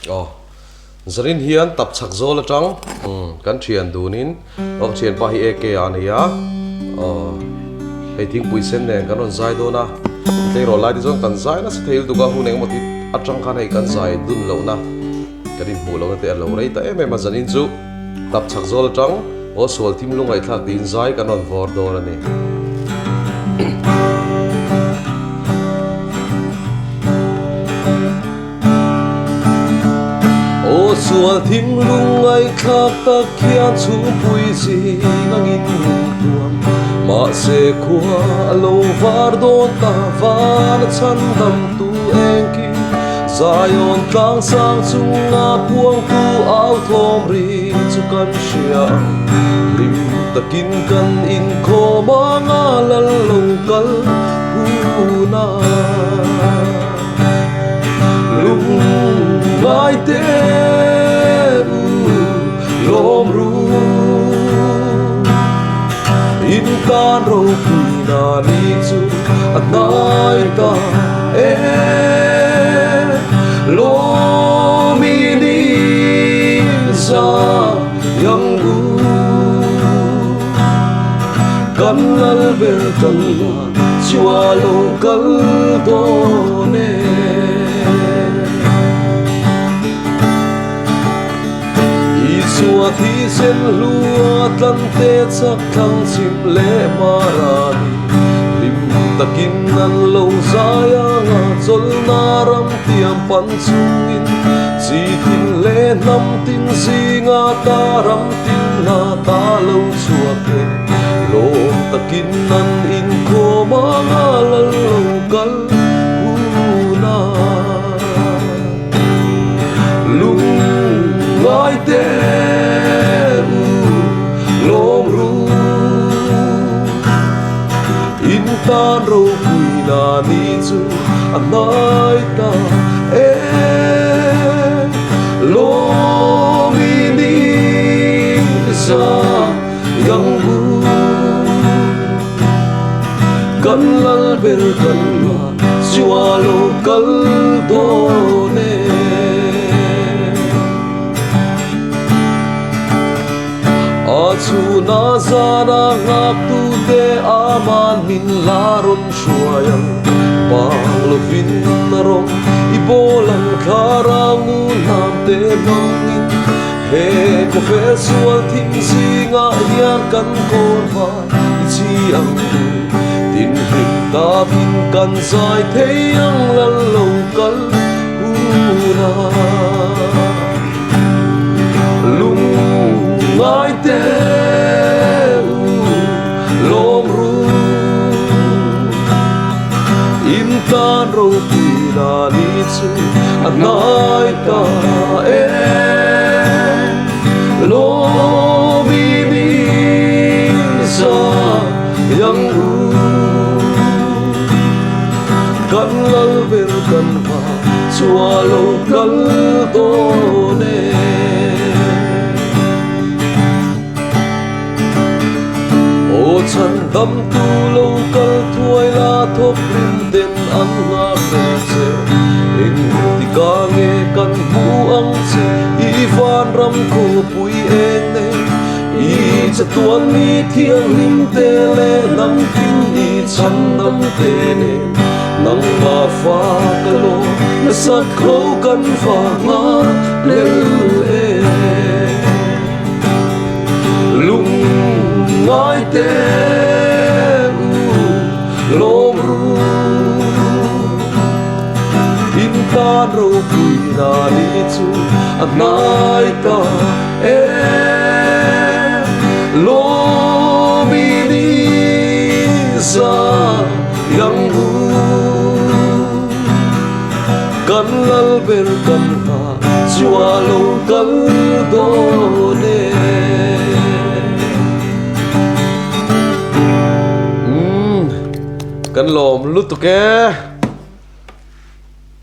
oh zarin hian tap chak zol atang kan thian dunin ok thian pa hi eke ania hei thing pui sen nen kan on zai do na te ro lai di zong kan zai na se theil du ga hu neng moti atang khan hei kan zai dun lo na karin mu lo na te lo rei ta em em zanin chu tap chak zol atang o sol thim lungai thak din zai kan on vor do na ni sual thim lung ai khak ta kia chu pui si ngin tuam ma se khua lo var don ta van chan dam tu enki zayon tang sang chunga puang tu au thom ri chu kan sia lim takin kan in kho manga lal lo kal huna lung vai te lom ru in tan ro pui na ni chu at nai ta lo mi ni sa yang u kan lal ber kan chua lo kal do ne suat hi sen lua tlan te chak thang chim le marani lim takin nan lo zaya nga chol na ram tiam pan chungin chi tin le nam tin zinga ta ram tin na ta lo chuake lo takin nan in ko ma nga lo kal una lung ngai te tan ro pui na ni chu anai ta lo mi ni sa yang bu kan lal ber kan ma chua lo kal do ne chu na za na ngap tu te aman min laron shuayang bang lovin narom ibolang karangu nam te mangin he ko fe sual thim singa hian kan kon va ichi ang tu tin him ta bin kan zai thei ang lal lo kal ura lung ngai te lom ru in tan ro pui na ni chu anai ta lo mi ni sa yang ru kan lal ber kan va chua lo kal do ne chan dam tu lo kal thuai la thop rim den an nga pe che in ti ka nge kan bu ang che I van ram ko pui en ne I cha tuan mi thiang lim te le nam tin I chan dam te ne nang ma fa ka lo na sat kho kan fa nga le lung ngai te lom ru in tan ro pui na ni chu anai ta lo mi ni sa yang ru kan lal ber kan ha chua lo kal do ne kan lom lut tu ke